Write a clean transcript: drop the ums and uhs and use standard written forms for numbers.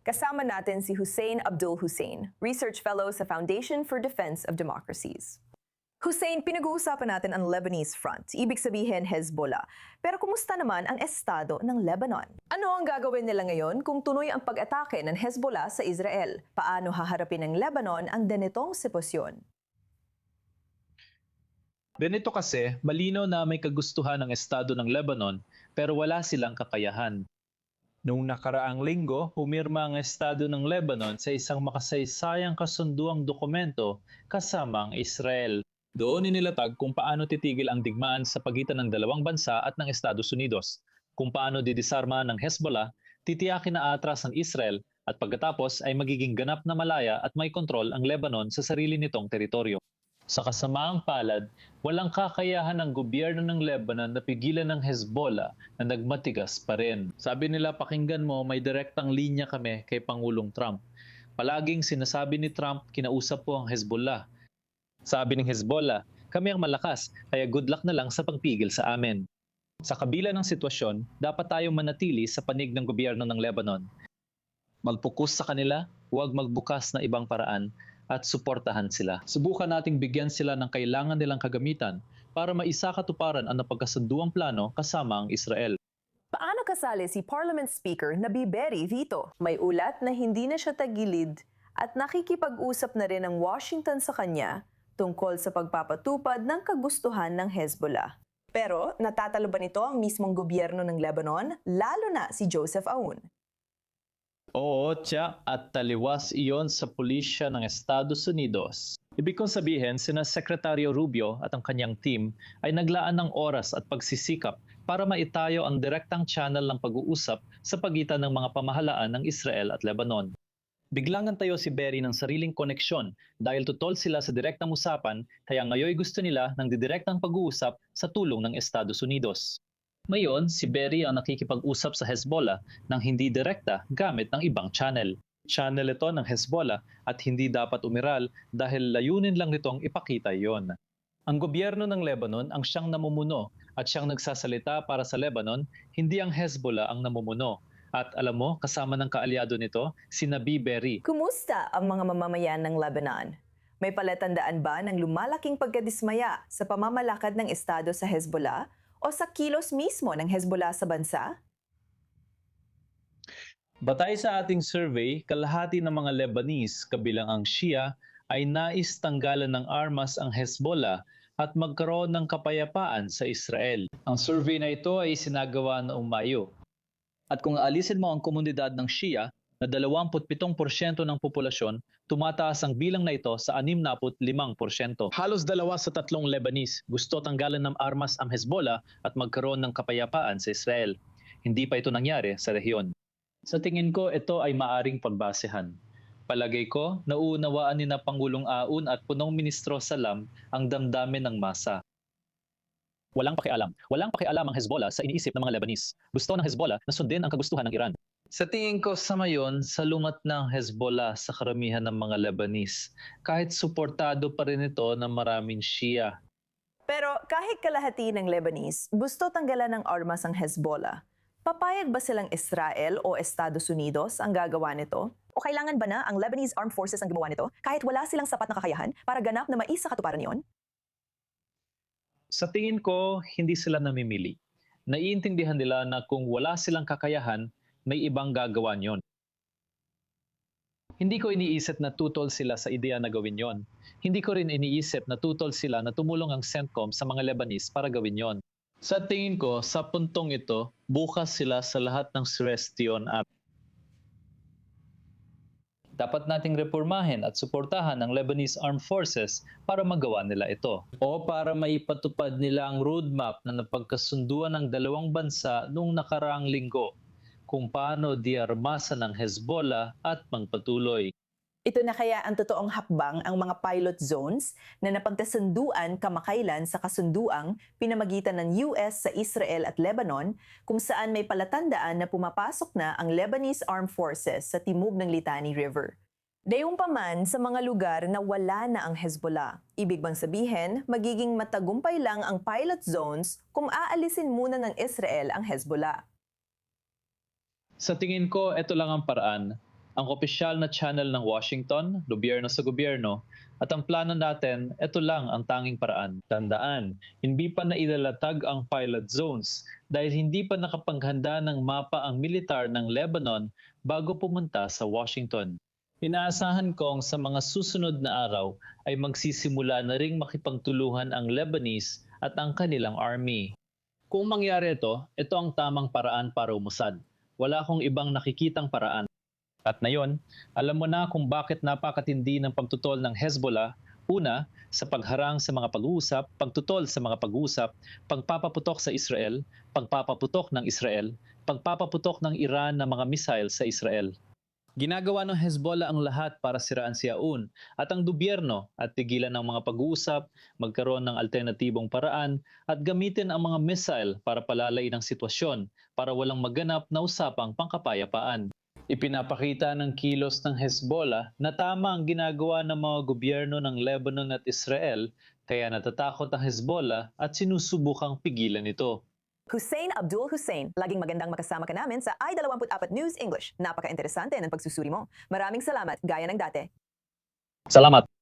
Kasama natin si Hussein Abdul Hussein, Research Fellow sa Foundation for Defense of Democracies. Hussein, pinag-uusapan natin ang Lebanese Front, ibig sabihin Hezbollah. Pero kumusta naman ang estado ng Lebanon? Ano ang gagawin nila ngayon kung tuloy ang pag-atake ng Hezbollah sa Israel? Paano haharapin ng Lebanon ang ganitong sitwasyon? Ganito kasi, malinaw na may kagustuhan ng estado ng Lebanon pero wala silang kakayahan. Noong nakaraang linggo, humirma ang estado ng Lebanon sa isang makasaysayang kasunduang dokumento kasama ang Israel. Doon inilatag kung paano titigil ang digmaan sa pagitan ng dalawang bansa at ng Estados Unidos, kung paano didisarma ng Hezbollah, titiyakin na atras ang Israel at pagkatapos ay magiging ganap na malaya at may kontrol ang Lebanon sa sarili nitong teritoryo. Sa kasamaang palad, walang kakayahan ng gobyerno ng Lebanon na pigilan ng Hezbollah na nagmatigas pa rin. Sabi nila, pakinggan mo, may direktang linya kami kay Pangulong Trump. Palaging sinasabi ni Trump, kinausap po ang Hezbollah. Sabi ng Hezbollah, kami ang malakas, kaya good luck na lang sa pagpigil sa amin. Sa kabila ng sitwasyon, dapat tayong manatili sa panig ng gobyerno ng Lebanon. Magpokus sa kanila, huwag magbukas na ibang paraan, at suportahan sila. Subukan nating bigyan sila ng kailangan nilang kagamitan para maisakatuparan ang napagkasunduang plano kasama ang Israel. Paano kasali si Parliament Speaker na Biberi Vito? May ulat na hindi na siya tagilid at nakikipag-usap na rin ang Washington sa kanya tungkol sa pagpapatupad ng kagustuhan ng Hezbollah. Pero natatalo ba nito ang mismong gobyerno ng Lebanon, lalo na si Joseph Aoun? Oo, tiyak, at taliwas iyon sa pulisya ng Estados Unidos. Ibig kong sabihin, sina Secretary Rubio at ang kanyang team ay naglaan ng oras at pagsisikap para maitayo ang direktang channel ng pag-uusap sa pagitan ng mga pamahalaan ng Israel at Lebanon. Biglang nantayo si Berry ng sariling koneksyon dahil tutol sila sa direktang usapan, kaya ngayon gusto nila ng didirektang pag-uusap sa tulong ng Estados Unidos. Ngayon, si Berry ang nakikipag-usap sa Hezbollah ng hindi direkta gamit ng ibang channel. Channel ito ng Hezbollah at hindi dapat umiral dahil layunin lang nitong ipakita iyon. Ang gobyerno ng Lebanon ang siyang namumuno at siyang nagsasalita para sa Lebanon, hindi ang Hezbollah ang namumuno. At alam mo, kasama ng kaalyado nito, si Nabi Berry. Kumusta ang mga mamamayan ng Lebanon? May palatandaan ba ng lumalaking pagkadismaya sa pamamalakad ng estado sa Hezbollah o sa kilos mismo ng Hezbollah sa bansa? Batay sa ating survey, kalahati ng mga Lebanese, kabilang ang Shia, ay nais tanggalan ng armas ang Hezbollah at magkaroon ng kapayapaan sa Israel. Ang survey na ito ay sinagawa noong Mayo. At kung aalisin mo ang komunidad ng Shia, na 27% ng populasyon, tumataas ang bilang na ito sa 65%. Halos 2 sa 3 Lebanese gusto tanggalan ng armas ang Hezbollah at magkaroon ng kapayapaan sa Israel. Hindi pa ito nangyari sa rehiyon. Sa tingin ko, ito ay maaring pagbasehan. Palagay ko, nauunawaan ni na Pangulong Aoun at punong Ministro Salam ang damdamin ng masa. Walang pakialam ang Hezbollah sa iniisip ng mga Lebanese. Gusto ng Hezbollah na sundin ang kagustuhan ng Iran. Sa tingin ko sa mayon, salumat ng Hezbollah sa karamihan ng mga Lebanese, kahit suportado pa rin ito ng maraming Shia. Pero kahit kalahati ng Lebanese gusto tanggalan ng armas ang Hezbollah, papayag ba silang Israel o Estados Unidos ang gagawa nito? O kailangan ba na ang Lebanese Armed Forces ang gumawa nito kahit wala silang sapat na kakayahan para ganap na maisakatuparan niyon? Sa tingin ko, hindi sila namimili. Naiintindihan nila na kung wala silang kakayahan, may ibang gagawa niyon. Hindi ko iniisip na tutol sila sa ideya na gawin yon. Hindi ko rin iniisip na tutol sila na tumulong ang CENTCOM sa mga Lebanese para gawin yon. Sa tingin ko, sa puntong ito, bukas sila sa lahat ng suwestiyon at dapat nating reformahin at suportahan ang Lebanese Armed Forces para magawa nila ito. O para maipatupad nila ang roadmap na napagkasunduan ng dalawang bansa noong nakaraang linggo kung paano diarmasan ng Hezbollah at magpatuloy. Ito na kaya ang totoong hakbang ang mga pilot zones na napagkasunduan kamakailan sa kasunduang pinamagitan ng US sa Israel at Lebanon kung saan may palatandaan na pumapasok na ang Lebanese Armed Forces sa timog ng Litani River. Gayunpaman sa mga lugar na wala na ang Hezbollah, ibig bang sabihin magiging matagumpay lang ang pilot zones kung aalisin muna ng Israel ang Hezbollah? Sa tingin ko, ito lang ang paraan. Ang opisyal na channel ng Washington, gobyerno sa gobyerno, at ang plano natin, ito lang ang tanging paraan. Tandaan, hindi pa nailalatag ang pilot zones dahil hindi pa nakapaghanda ng mapa ang militar ng Lebanon bago pumunta sa Washington. Inaasahan kong sa mga susunod na araw ay magsisimula na ring makipagtulungan ang Lebanese at ang kanilang army. Kung mangyari ito ang tamang paraan para umusad. Wala akong ibang nakikitang paraan. At ngayon, alam mo na kung bakit napakatindi ng pagtutol ng Hezbollah. Una, sa pagharang sa mga pag-uusap, pagtutol sa mga pag-uusap, pagpapaputok sa Israel, pagpapaputok ng Israel, pagpapaputok ng Iran ng mga missile sa Israel. Ginagawa ng Hezbollah ang lahat para siraan si Aoun at ang gobyerno at tigilan ng mga pag-uusap, magkaroon ng alternatibong paraan at gamitin ang mga missile para palalayin ang sitwasyon para walang maganap na usapang pangkapayapaan. Ipinapakita ng kilos ng Hezbollah na tama ang ginagawa ng mga gobyerno ng Lebanon at Israel, kaya natatakot ang Hezbollah at sinusubukang pigilan ito. Hussein Abdul Hussein, laging magandang makasama ka namin sa I-24 News English. Napaka-interesante ng pagsusuri mo. Maraming salamat, gaya ng dati. Salamat!